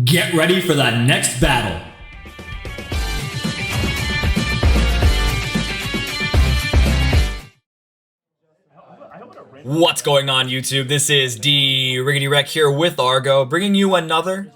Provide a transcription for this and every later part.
Get ready for the next battle. What's going on, YouTube? This is D Riggedy Wreck here with Argo, bringing you another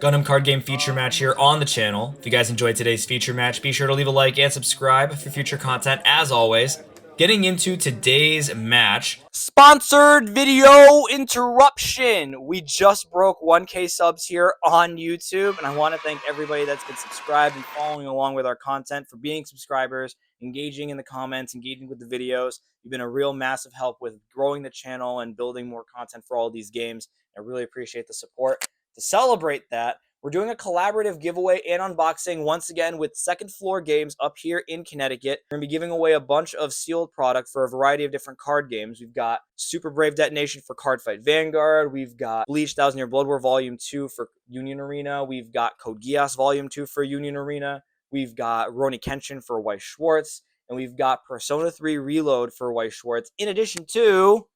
Gundam Card Game feature match here on the channel. If you guys enjoyed today's feature match, be sure to leave a like and subscribe for future content, as always. Getting into today's match. Sponsored video interruption! We just broke 1K subs here on YouTube, and I want to thank everybody that's been subscribed and following along with our content for being subscribers, engaging in the comments, engaging with the videos. You've been a real massive help with growing the channel and building more content for all these games. I really appreciate the support. To celebrate that, we're doing a collaborative giveaway and unboxing once again with Second Floor Games up here in Connecticut. We're going to be giving away a bunch of sealed product for a variety of different card games. We've got Super Brave Detonation for Cardfight Vanguard. We've got Bleach 1000 Year Blood War Volume 2 for Union Arena. We've got Code Geass Volume 2 for Union Arena. We've got Rurouni Kenshin for Weiss Schwarz. And we've got Persona 3 Reload for Weiss Schwarz, in addition to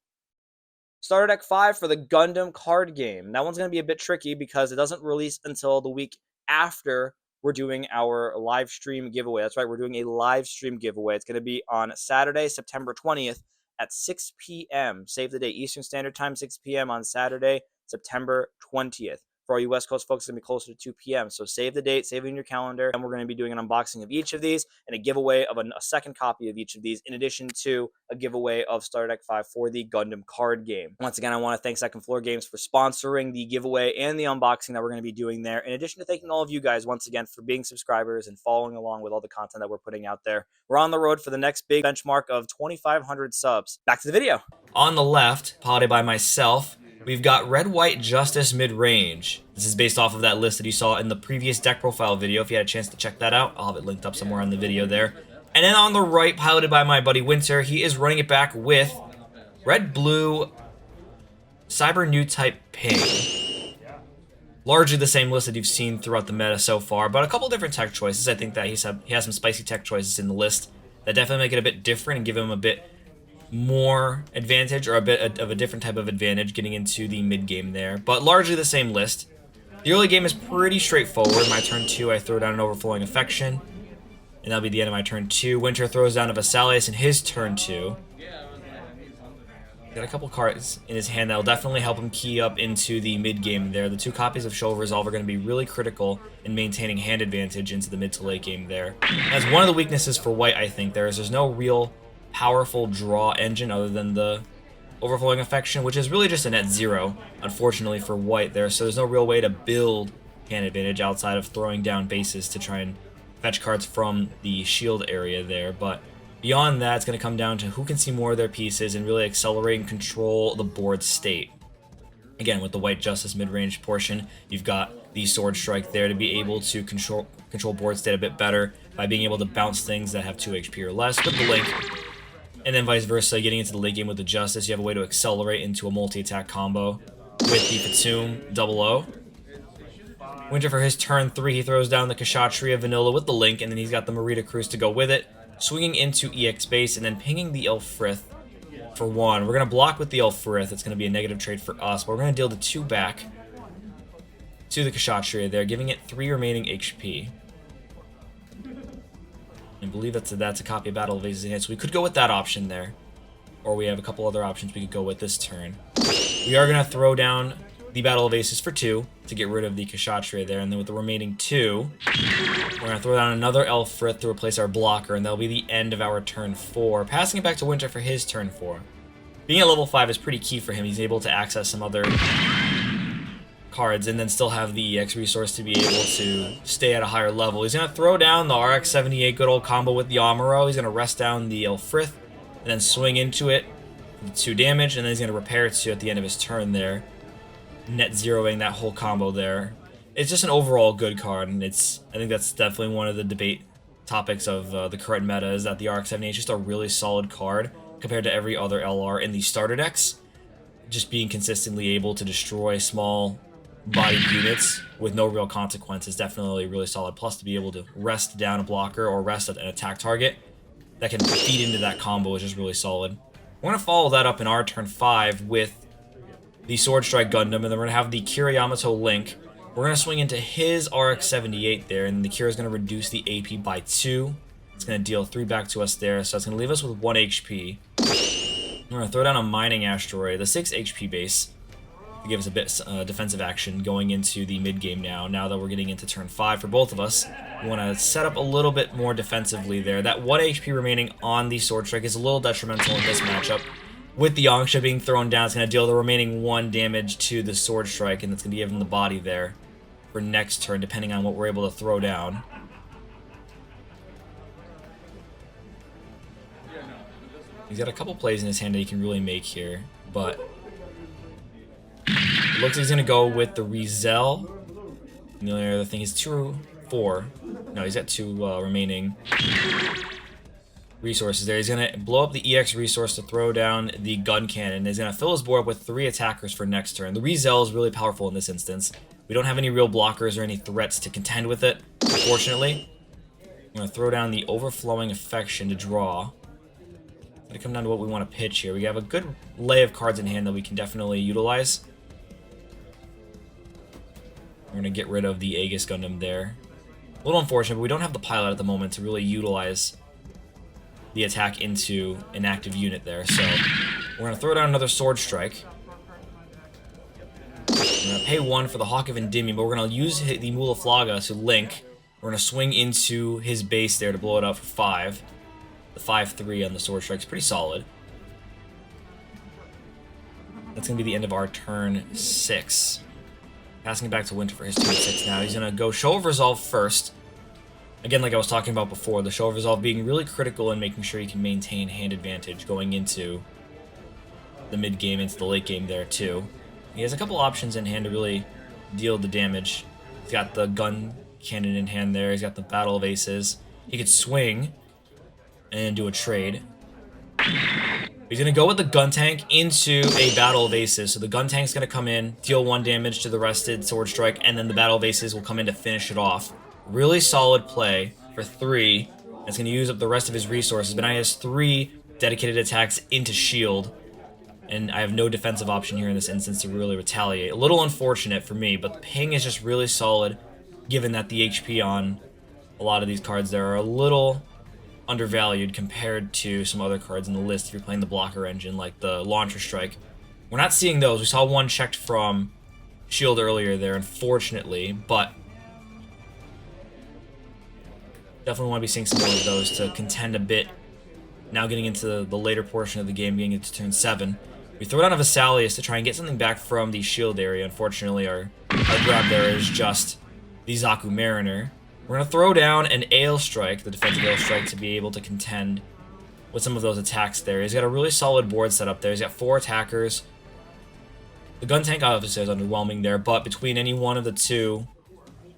Starter Deck 5 for the Gundam Card Game. That one's going to be a bit tricky because it doesn't release until the week after we're doing our live stream giveaway. That's right, we're doing a live stream giveaway. It's going to be on Saturday, September 20th at 6 p.m. Save the date, Eastern Standard Time, 6 p.m. on Saturday, September 20th. For all you West Coast folks, it's going to be closer to 2 p.m. So save the date, save it in your calendar, and we're going to be doing an unboxing of each of these and a giveaway of a second copy of each of these, in addition to a giveaway of Starter Deck 5 for the Gundam Card Game. Once again, I want to thank Second Floor Games for sponsoring the giveaway and the unboxing that we're going to be doing there, in addition to thanking all of you guys once again for being subscribers and following along with all the content that we're putting out there. We're on the road for the next big benchmark of 2,500 subs. Back to the video. On the left, piloted by myself, we've got Red White Justice Midrange. This is based off of that list that you saw in the previous deck profile video. If you had a chance to check that out, I'll have it linked up somewhere on the video there. And then on the right, piloted by my buddy Winter, he is running it back with Red Blue Cyber-Newtype Pink. Largely the same list that you've seen throughout the meta so far, but a couple different tech choices. I think that he has some spicy tech choices in the list that definitely make it a bit different and give him a bit more advantage, or a bit of a different type of advantage getting into the mid game there, but largely the same list. The early game is pretty straightforward. My turn 2, I throw down an Overflowing Affection, and that'll be the end of my turn 2. Winter throws down a Vesalius in his turn 2. Got a couple cards in his hand that'll definitely help him key up into the mid game there. The 2 copies of Show of Resolve are going to be really critical in maintaining hand advantage into the mid to late game there. That's one of the weaknesses for White, I think. There's no real powerful draw engine other than the Overflowing Affection, which is really just a net 0, unfortunately, for White there. So there's no real way to build hand advantage outside of throwing down bases to try and fetch cards from the shield area there. But beyond that, it's going to come down to who can see more of their pieces and really accelerate and control the board state. Again, with the White Justice mid-range portion, you've got the Sword Strike there to be able to control board state a bit better by being able to bounce things that have 2 HP or less with the Link. And then vice versa, getting into the late game with the Justice, you have a way to accelerate into a multi-attack combo with the Fatum 00. Winter for his turn 3, he throws down the Kshatriya Vanilla with the Link, and then he's got the Marida Cruise to go with it, swinging into EX base, and then pinging the Elfrith for 1. We're going to block with the Elfrith. It's going to be a negative trade for us, but we're going to deal the 2 back to the Kshatriya there, giving it 3 remaining HP. I believe that's a copy of Battle of Aces in Hand, so we could go with that option there. Or we have a couple other options we could go with this turn. We are going to throw down the Battle of Aces for 2 to get rid of the Kshatriya there, and then with the remaining 2, we're going to throw down another Elfrith to replace our blocker, and that'll be the end of our turn 4. Passing it back to Winter for his turn 4. Being at level 5 is pretty key for him. He's able to access some other cards and then still have the EX resource to be able to stay at a higher level. He's going to throw down the RX-78 good old combo with the Amuro. He's going to rest down the Elfrith and then swing into it with 2 damage, and then he's going to repair 2 at the end of his turn there, net zeroing that whole combo there. It's just an overall good card, and I think that's definitely one of the debate topics of the current meta, is that the RX-78 is just a really solid card compared to every other LR in the starter decks. Just being consistently able to destroy small bodied units with no real consequences, definitely really solid. Plus, to be able to rest down a blocker or rest an attack target that can feed into that combo is just really solid. We're going to follow that up in our turn 5 with the Sword Strike Gundam, and then we're going to have the Kira Yamato Link We're going to swing into his RX-78 there, and the Kira is going to reduce the AP by 2. It's going to deal 3 back to us there, so it's going to leave us with 1 HP. We're going to throw down a Mining Asteroid, the 6 HP base, to give us a bit defensive action going into the mid-game now that we're getting into turn 5 for both of us. We want to set up a little bit more defensively there. That 1 HP remaining on the Sword Strike is a little detrimental in this matchup. With the Angsha being thrown down, it's going to deal the remaining 1 damage to the Sword Strike, and it's going to give him the body there for next turn, depending on what we're able to throw down. He's got a couple plays in his hand that he can really make here, but it looks like he's going to go with the Rizel. And the only other thing is 4. No, he's got 2 remaining resources there. He's going to blow up the EX resource to throw down the gun cannon. He's going to fill his board up with 3 attackers for next turn. The Rizel is really powerful in this instance. We don't have any real blockers or any threats to contend with it, unfortunately. I'm going to throw down the Overflowing Affection to draw. It's going to come down to what we want to pitch here. We have a good lay of cards in hand that we can definitely utilize. We're going to get rid of the Aegis Gundam there. A little unfortunate, but we don't have the pilot at the moment to really utilize the attack into an active unit there. So we're going to throw down another Sword Strike. We're going to pay 1 for the Hawk of Endymion, but we're going to use the Mulaflaga to link. We're going to swing into his base there to blow it up for 5. The 5-3 on the Sword Strike is pretty solid. That's going to be the end of our turn 6. Passing it back to Winter for his turn 6 now. He's going to go Show of Resolve first. Again, like I was talking about before, the Show of Resolve being really critical in making sure he can maintain hand advantage going into the mid-game, into the late game there too. He has a couple options in hand to really deal the damage. He's got the gun cannon in hand there. He's got the Battle of Aces. He could swing and do a trade. He's going to go with the gun tank into a Battle of Aces. So the gun tank's going to come in, deal 1 damage to the rested Sword Strike, and then the Battle of Aces will come in to finish it off. Really solid play for 3. It's going to use up the rest of his resources, but now he has 3 dedicated attacks into shield. And I have no defensive option here in this instance to really retaliate. A little unfortunate for me, but the ping is just really solid, given that the HP on a lot of these cards there are a little undervalued compared to some other cards in the list if you're playing the blocker engine, like the Launcher Strike. We're not seeing those. We saw 1 checked from shield earlier there, unfortunately, but definitely want to be seeing some more of those to contend a bit. Now getting into the later portion of the game, getting into turn 7. We throw down a Vesalius to try and get something back from the shield area. Unfortunately, our grab there is just the Zaku Mariner. We're going to throw down an Ale Strike, the defensive Ale Strike, to be able to contend with some of those attacks there. He's got a really solid board set up there. He's got 4 attackers. The gun tank obviously is underwhelming there, but between any one of the 2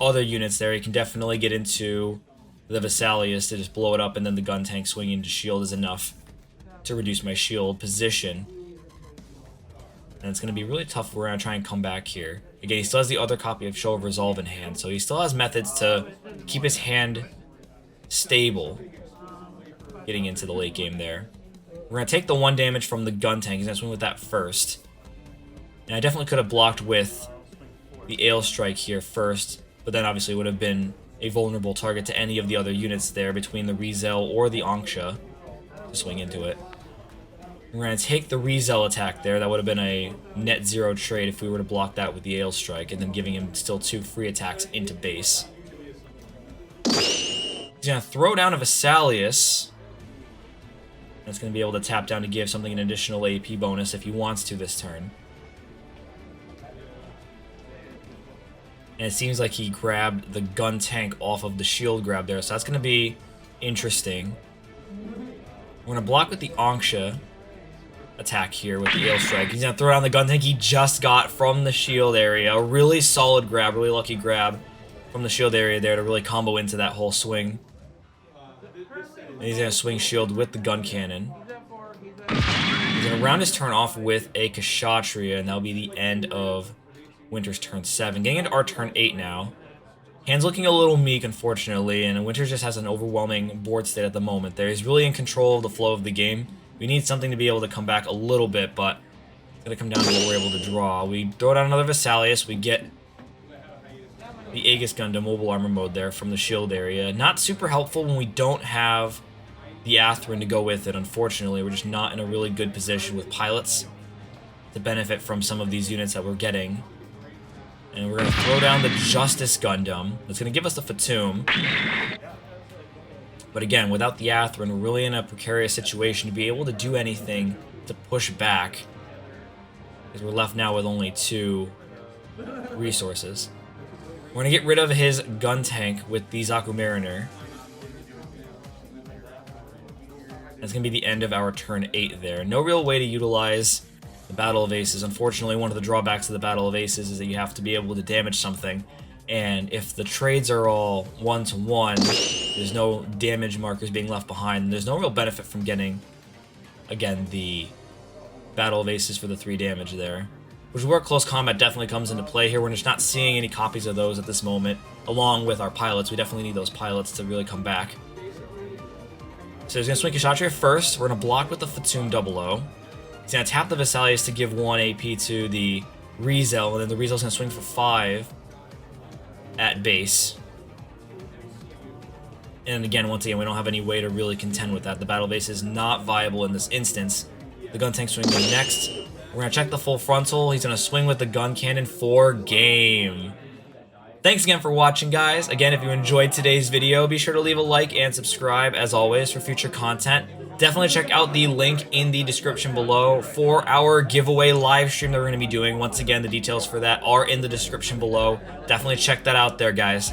other units there, he can definitely get into the Vesalius to just blow it up, and then the gun tank swinging into shield is enough to reduce my shield position. And it's going to be really tough. We're going to try and come back here. Again, he still has the other copy of Show of Resolve in hand, so he still has methods to keep his hand stable getting into the late game there. We're going to take the 1 damage from the gun tank. He's going to swing with that first. And I definitely could have blocked with the Ale Strike here first, but then obviously would have been a vulnerable target to any of the other units there between the Rizel or the Angsha to swing into it. We're going to take the Rizel attack there. That would have been a net 0 trade if we were to block that with the Ale Strike, and then giving him still 2 free attacks into base. He's going to throw down a Vesalius. That's going to be able to tap down to give something an additional AP bonus if he wants to this turn. And it seems like he grabbed the gun tank off of the shield grab there, so that's going to be interesting. We're going to block with the Angsha attack here with the Ale Strike. He's going to throw down the gun tank he just got from the shield area. A really solid grab, really lucky grab from the shield area there to really combo into that whole swing. And he's going to swing shield with the gun cannon. He's going to round his turn off with a Kshatriya, and that'll be the end of Winter's turn 7. Getting into our turn 8 now. Hand's looking a little meek, unfortunately, and Winter just has an overwhelming board state at the moment there. He's really in control of the flow of the game. We need something to be able to come back a little bit, but it's going to come down to what we're able to draw. We throw down another Vesalius. We get the Aegis Gundam mobile armor mode there from the shield area. Not super helpful when we don't have the Athrun to go with it, unfortunately. We're just not in a really good position with pilots to benefit from some of these units that we're getting. And we're going to throw down the Justice Gundam. That's going to give us the Fatum. But again, without the Athrun, we're really in a precarious situation to be able to do anything to push back, because we're left now with only 2 resources. We're going to get rid of his gun tank with the Zaku Mariner. That's going to be the end of our turn 8 there. No real way to utilize the Battle of Aces. Unfortunately, one of the drawbacks of the Battle of Aces is that you have to be able to damage something. And if the trades are all 1-to-1, there's no damage markers being left behind. There's no real benefit from getting, again, the Battle of Aces for the 3 damage there. Which is where close combat definitely comes into play here. We're just not seeing any copies of those at this moment, along with our pilots. We definitely need those pilots to really come back. So he's going to swing Kshatriya first. We're going to block with the Fatum 00. He's going to tap the Vesalius to give 1 AP to the Rizel, and then the Rizel's going to swing for 5 at base. And again, once again, we don't have any way to really contend with that. The battle base is not viable in this instance. The gun tank swing next. We're going to check the full frontal. He's going to swing with the gun cannon for game. Thanks again for watching, guys. Again, if you enjoyed today's video, be sure to leave a like and subscribe, as always, for future content. Definitely check out the link in the description below for our giveaway live stream that we're going to be doing. Once again, the details for that are in the description below. Definitely check that out there, guys.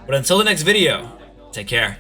But until the next video, take care.